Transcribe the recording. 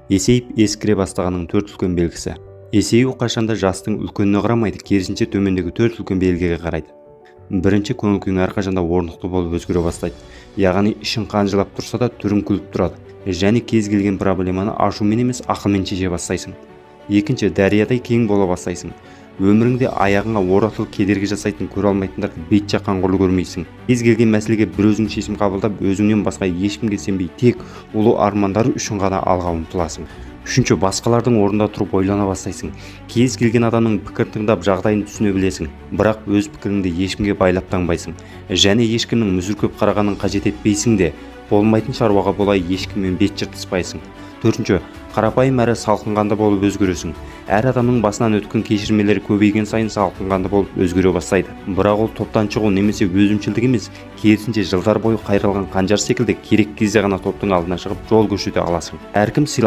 Есейіп ескіре бастағанның 4 үлкен белгісі. Есею қашанда жастың үлкеніне қарамайды, керісінше төмендегі 4 үлкен белгіге қарайды. Бірінші, көңіл-күйің әрқашанда орнықты болып өзгере бастайды. Яғни ішің қанжылап тұрса да түрің күліп тұрады. Және кез келген проблеманы ашумен емес, ақылмен шеше бастайсың. Екінші, дариядай кең бола бастайсың. Өміріңде аяғыңа оратылып кедергі жасайтын, көре алмайтындарға бет жаққан құрлы көрмейсің. Кез келген мәселеге бір өзің шешім қабылдап, өзіңнен басқа ешкімге сенбей, тек ұлы армандары үшін ғана алға ұмтыласың. Үшінші, басқалардың орнында тұрып ойлана бастайсың. Кез келген адамның пікір тыңдап, жағдайын түсіне білесің, бірақ өз пікіріңді ешкімге байлап таңбайсың. Және ешкімнің мүсіркеп қарағанын қажет етпейсің де, болмайтын шаруаға болай ешкіммен бет жыртыспайсың. Төртінші, қарапайым әрі салқынқанды болып өзгересің. Әр адамның басынан өткен кешірмелері көбейген сайын салқынқанды болып өзгере бастайды. Бірақ ол топтан шығу немесе өзімшілдік емес, керісінше жылдар бойы қайралған қанжар секілді керек кезде ғана топтың алдына шығып жол көрсете аласың. Әркім